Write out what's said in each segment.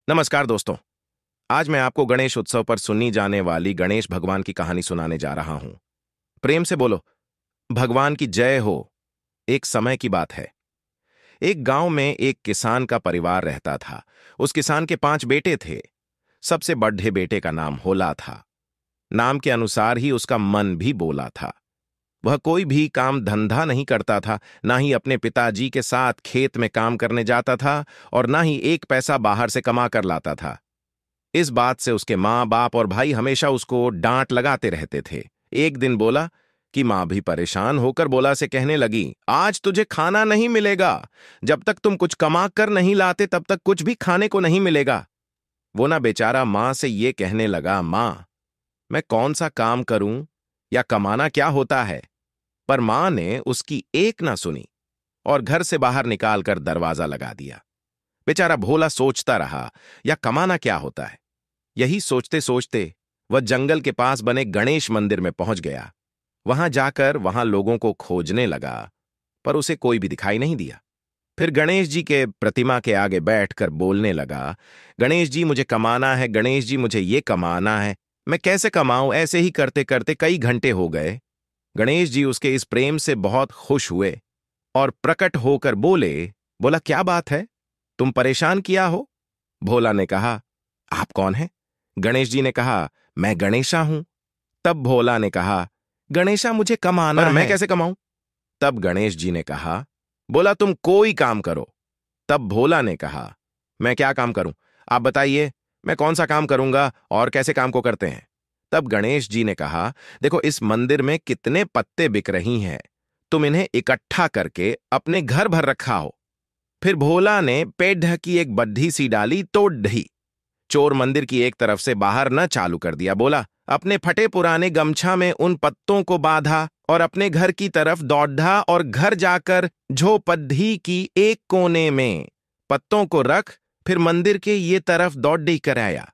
नमस्कार दोस्तों। आज मैं आपको गणेश उत्सव पर सुनी जाने वाली गणेश भगवान की कहानी सुनाने जा रहा हूं। प्रेम से बोलो, भगवान की जय हो। एक समय की बात है। एक गांव में एक किसान का परिवार रहता था। उस किसान के 5 बेटे थे। सबसे बड़े बेटे का नाम होला था। नाम के अनुसार ही उसका मन भी बोला था। वह कोई भी काम धंधा नहीं करता था, ना ही अपने पिताजी के साथ खेत में काम करने जाता था और ना ही एक पैसा बाहर से कमा कर लाता था। इस बात से उसके माँ बाप और भाई हमेशा उसको डांट लगाते रहते थे। एक दिन बोला कि माँ भी परेशान होकर बोला से कहने लगी, आज तुझे खाना नहीं मिलेगा। जब तक तुम कुछ कमा कर नहीं लाते तब तक कुछ भी खाने को नहीं मिलेगा। वो ना बेचारा माँ से ये कहने लगा, माँ, मैं कौन सा काम करूं या कमाना क्या होता है। पर माँ ने उसकी एक ना सुनी और घर से बाहर निकालकर दरवाजा लगा दिया। बेचारा भोला सोचता रहा, या कमाना क्या होता है। यही सोचते सोचते वह जंगल के पास बने गणेश मंदिर में पहुंच गया। वहां जाकर वहां लोगों को खोजने लगा, पर उसे कोई भी दिखाई नहीं दिया। फिर गणेश जी के प्रतिमा के आगे बैठकर बोलने लगा, गणेश जी मुझे कमाना है, गणेश जी मुझे ये कमाना है। मैं कैसे कमाऊं। ऐसे ही करते करते कई घंटे हो गए। गणेश जी उसके इस प्रेम से बहुत खुश हुए और प्रकट होकर बोला, क्या बात है, तुम परेशान किया हो। भोला ने कहा, आप कौन हैं। गणेश जी ने कहा, मैं गणेशा हूं। तब भोला ने कहा, गणेशा मुझे कमाना है, पर मैं कैसे कमाऊं। तब गणेश जी ने कहा, बोला तुम कोई काम करो। तब भोला ने कहा, मैं क्या काम करूं, आप बताइए, मैं कौन सा काम करूंगा और कैसे काम को करते हैं। तब गणेश जी ने कहा, देखो इस मंदिर में कितने पत्ते बिक रही हैं, तुम इन्हें इकट्ठा करके अपने घर भर रखा हो। फिर भोला ने पेड़ की एक बड्ढी सी डाली तो ढही। चोर मंदिर की एक तरफ से बाहर न चालू कर दिया। बोला, अपने फटे पुराने गमछा में उन पत्तों को बांधा और अपने घर की तरफ दौड़ा और घर जाकर झोपड़ी की एक कोने में पत्तों को रख, फिर मंदिर के ये तरफ दौड़ कर आया।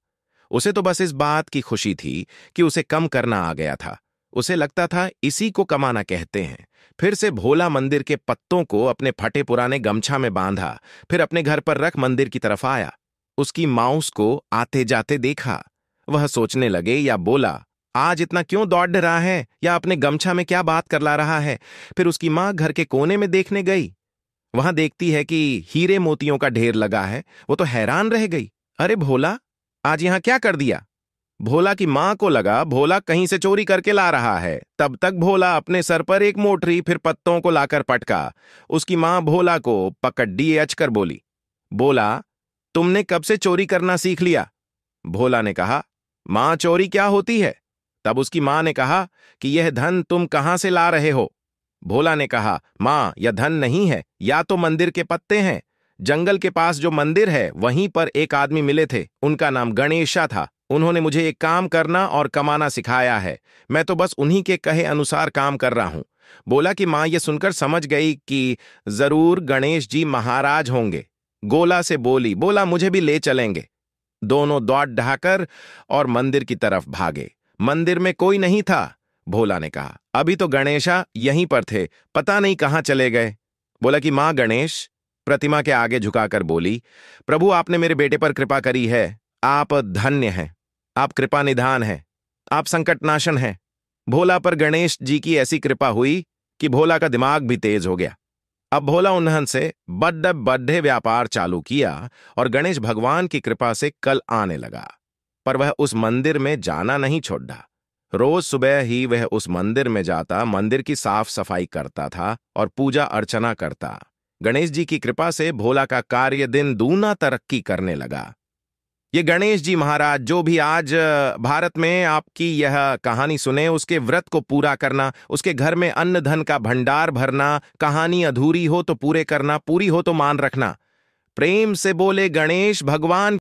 उसे तो बस इस बात की खुशी थी कि उसे कम करना आ गया था। उसे लगता था इसी को कमाना कहते हैं। फिर से भोला मंदिर के पत्तों को अपने फटे पुराने गमछा में बांधा, फिर अपने घर पर रख मंदिर की तरफ आया। उसकी माउस को आते जाते देखा। वह सोचने लगे या बोला, आज इतना क्यों दौड़ रहा है, या अपने गमछा में क्या बात कर ला रहा है। फिर उसकी मां घर के कोने में देखने गई। वहां देखती है कि हीरे मोतियों का ढेर लगा है। वो तो हैरान रह गई, अरे भोला, आज यहां क्या कर दिया। भोला की मां को लगा भोला कहीं से चोरी करके ला रहा है। तब तक भोला अपने सर पर एक मोटरी फिर पत्तों को लाकर पटका। उसकी मां भोला को पकड़ दिए अचकर बोली, बोला, तुमने कब से चोरी करना सीख लिया। भोला ने कहा, मां चोरी क्या होती है। तब उसकी मां ने कहा कि यह धन तुम कहां से ला रहे हो। भोला ने कहा, मां यह धन नहीं है, या तो मंदिर के पत्ते हैं। जंगल के पास जो मंदिर है वहीं पर एक आदमी मिले थे, उनका नाम गणेशा था। उन्होंने मुझे एक काम करना और कमाना सिखाया है। मैं तो बस उन्हीं के कहे अनुसार काम कर रहा हूं। बोला कि मां यह सुनकर समझ गई कि जरूर गणेश जी महाराज होंगे। गोला से बोली, बोला मुझे भी ले चलेंगे। दोनों दौड़ ढाकर और मंदिर की तरफ भागे। मंदिर में कोई नहीं था। भोला ने कहा, अभी तो गणेशा यहीं पर थे, पता नहीं कहां चले गए। बोला कि मां गणेश प्रतिमा के आगे झुकाकर बोली, प्रभु आपने मेरे बेटे पर कृपा करी है। आप धन्य हैं, आप कृपा निधान हैं, आप संकटनाशन हैं। भोला पर गणेश जी की ऐसी कृपा हुई कि भोला का दिमाग भी तेज हो गया। अब भोला उन्हन से बड्डे बड्डे व्यापार चालू किया और गणेश भगवान की कृपा से कल आने लगा। पर वह उस मंदिर में जाना नहीं छोड़ा। रोज सुबह ही वह उस मंदिर में जाता, मंदिर की साफ सफाई करता था और पूजा अर्चना करता। गणेश जी की कृपा से भोला का कार्य दिन दूना तरक्की करने लगा। ये गणेश जी महाराज जो भी आज भारत में आपकी यह कहानी सुने, उसके व्रत को पूरा करना, उसके घर में अन्न धन का भंडार भरना, कहानी अधूरी हो तो पूरे करना, पूरी हो तो मान रखना। प्रेम से बोले गणेश भगवान